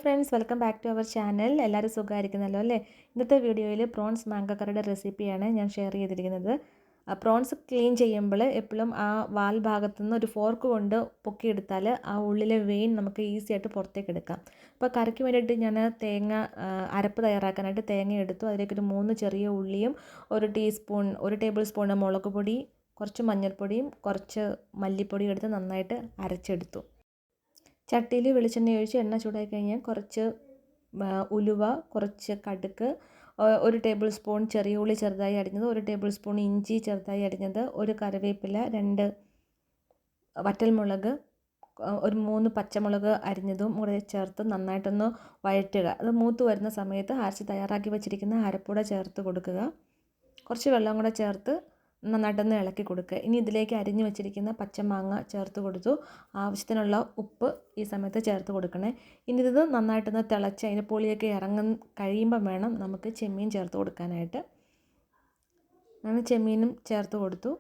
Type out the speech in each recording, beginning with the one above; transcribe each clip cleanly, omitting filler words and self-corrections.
Friends, welcome back to our channel. എല്ലാവരും സുഖമായിരിക്കുന്നല്ലോ അല്ലേ? ഇന്നത്തെ വീഡിയോയിൽ പ്രോൺസ് മാങ്ങ കറിയുടെ റെസിപ്പിയാണ് ഞാൻ ഷെയർ ചെയ്തിരിക്കുന്നത്. പ്രോൺസ് ക്ലീൻ ചെയ്യുമ്പോൾ എപ്പോഴും ആ വാൽ ഭാഗത്തു നിന്ന് ഒരു ഫോർക്ക് കൊണ്ട് പൊക്കിയെടുത്താൽ ആ ഉള്ളിലെ വെയിൻ നമുക്ക് ഈസി ആയിട്ട് പുറത്തേക്ക് എടുക്കാം. അപ്പോൾ കറിക്ക് വേണ്ടിയിട്ട് ഞാൻ അരപ്പ് തയ്യാറാക്കാനായിട്ട് തേങ്ങ എടുത്തു. അതിലേക്കൊരു 3 ചെറിയ ഉള്ളിയും ഒരു ടേബിൾ സ്പൂൺ മുളക് പൊടി, കുറച്ച് മഞ്ഞൾപ്പൊടിയും കുറച്ച് മല്ലിപ്പൊടിയും എടുത്ത് നന്നായിട്ട് അരച്ചെടുത്തു. ചട്ടിയിൽ വെളിച്ചെണ്ണ ഒഴിച്ച് എണ്ണ ചൂടായി കഴിഞ്ഞാൽ കുറച്ച് ഉലുവ, കുറച്ച് കടുക്, 1 ടേബിൾ സ്പൂൺ ചെറിയ ഉള്ളി ചെറുതായി അരിഞ്ഞത്, 1 ടേബിൾ സ്പൂൺ ഇഞ്ചി ചെറുതായി അരിഞ്ഞത്, 1 കറിവേപ്പില, 2 വറ്റൽമുളക്, ഒരു 3 പച്ചമുളക് അരിഞ്ഞതും കൂടെ ചേർത്ത് നന്നായിട്ടൊന്ന് വഴറ്റുക. അത് മൂത്ത് വരുന്ന സമയത്ത് അരച്ച് തയ്യാറാക്കി വെച്ചിരിക്കുന്ന അരപ്പൂടെ ചേർത്ത് കൊടുക്കുക. കുറച്ച് വെള്ളം കൂടെ ചേർത്ത് നന്നായിട്ടൊന്ന് ഇളക്കി കൊടുക്കുക. ഇനി ഇതിലേക്ക് അരിഞ്ഞു വെച്ചിരിക്കുന്ന പച്ചമാങ്ങ ചേർത്ത് കൊടുത്തു. ആവശ്യത്തിനുള്ള ഉപ്പ് ഈ സമയത്ത് ചേർത്ത് കൊടുക്കണേ. ഇനി ഇത് നന്നായിട്ടൊന്ന് തിളച്ച് അതിൻ്റെ പുളിയൊക്കെ കഴിയുമ്പം വേണം നമുക്ക് ചെമ്മീൻ ചേർത്ത് കൊടുക്കാനായിട്ട്. ഞാൻ ചെമ്മീനും ചേർത്ത് കൊടുത്തു.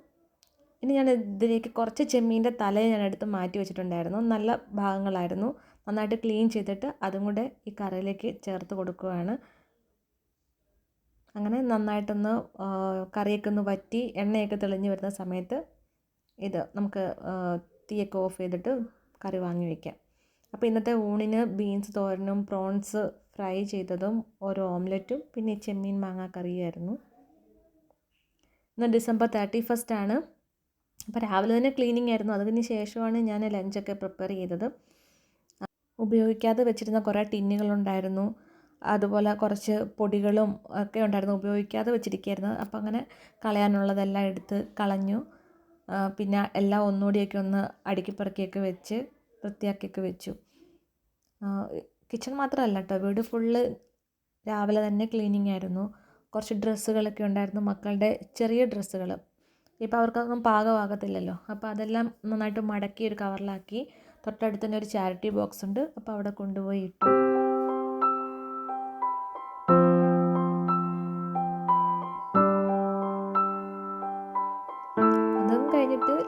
ഇനി ഞാൻ ഇതിലേക്ക് കുറച്ച് ചെമ്മീൻ്റെ തലയെ ഞാൻ എടുത്ത് മാറ്റി വെച്ചിട്ടുണ്ടായിരുന്നു. നല്ല ഭാഗങ്ങളായിരുന്നു. നന്നായിട്ട് ക്ലീൻ ചെയ്തിട്ട് അതും കൂടെ ഈ കറിയിലേക്ക് ചേർത്ത് കൊടുക്കുകയാണ്. അങ്ങനെ നന്നായിട്ടൊന്ന് കറിയൊക്കെ ഒന്ന് വറ്റി എണ്ണയൊക്കെ തെളിഞ്ഞ് വരുന്ന സമയത്ത് ഇത് നമുക്ക് തീയൊക്കെ ഓഫ് ചെയ്തിട്ട് കറി വാങ്ങി വയ്ക്കാം. അപ്പോൾ ഇന്നത്തെ ഊണിന് ബീൻസ് തോരനും പ്രോൺസ് ഫ്രൈ ചെയ്തതും ഒരു ഓംലെറ്റും പിന്നെ ചെമ്മീൻ മാങ്ങ കറിയായിരുന്നു. ഇന്ന് ഡിസംബർ 31 ആണ്. അപ്പോൾ രാവിലെ തന്നെ ക്ലീനിങ് ആയിരുന്നു. അതിന് ശേഷമാണ് ഞാൻ ലഞ്ചൊക്കെ പ്രിപ്പയർ ചെയ്തത്. ഉപയോഗിക്കാതെ വെച്ചിരുന്ന കുറേ ടിന്നുകളുണ്ടായിരുന്നു. അതുപോലെ കുറച്ച് പൊടികളും ഒക്കെ ഉണ്ടായിരുന്നു, ഉപയോഗിക്കാതെ വെച്ചിരിക്കുകയായിരുന്നു. അപ്പോൾ അങ്ങനെ കളയാനുള്ളതെല്ലാം എടുത്ത് കളഞ്ഞു. പിന്നെ എല്ലാം ഒന്നുകൂടിയൊക്കെ ഒന്ന് അടുക്കിപ്പറക്കിയൊക്കെ വെച്ച് വൃത്തിയാക്കിയൊക്കെ വെച്ചു. കിച്ചൺ മാത്രമല്ല കേട്ടോ, വീട് ഫുള്ള് രാവിലെ തന്നെ ക്ലീനിങ് ആയിരുന്നു. കുറച്ച് ഡ്രസ്സുകളൊക്കെ ഉണ്ടായിരുന്നു, മക്കളുടെ ചെറിയ ഡ്രസ്സുകൾ. ഇപ്പോൾ അവർക്കൊന്നും പാകമാകത്തില്ലല്ലോ. അപ്പോൾ അതെല്ലാം നന്നായിട്ട് മടക്കി ഒരു കവറിലാക്കി തൊട്ടടുത്ത് തന്നെ ഒരു ചാരിറ്റി ബോക്സ് ഉണ്ട്. അപ്പോൾ അവിടെ കൊണ്ടുപോയി ഇട്ടു.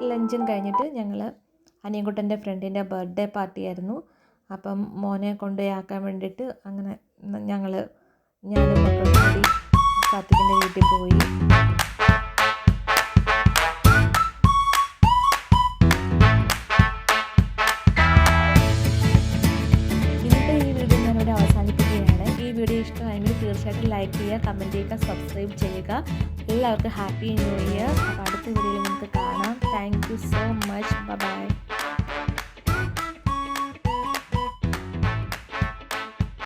ലഞ്ചും കഴിഞ്ഞിട്ട് ഞങ്ങൾ അനിയൻകുട്ടൻ്റെ ഫ്രണ്ടിൻ്റെ ബർത്ത്ഡേ പാർട്ടി ആയിരുന്നു. അപ്പം മോനെ കൊണ്ടുപോയി ആക്കാൻ വേണ്ടിയിട്ട് അങ്ങനെ ഞാനും മക്കളും കൂടി കാർത്തികിൻ്റെ വീട്ടിൽ പോയി. ഇന്നത്തെ ഈ വീഡിയോ ഞാനിവിടെ അവസാനിപ്പിക്കുകയാണ്. ഈ വീഡിയോ ഇഷ്ടമായെങ്കിൽ തീർച്ചയായിട്ടും ലൈക്ക് ചെയ്യുക, കമൻറ്റ് ചെയ്യുക, സബ്സ്ക്രൈബ് ചെയ്യുക. എല്ലാവർക്കും ഹാപ്പി ന്യൂ ഇയർ. അപ്പോൾ അടുത്ത വീഡിയോയിൽ നമുക്ക് കാണാം. Thank you so much. Bye bye.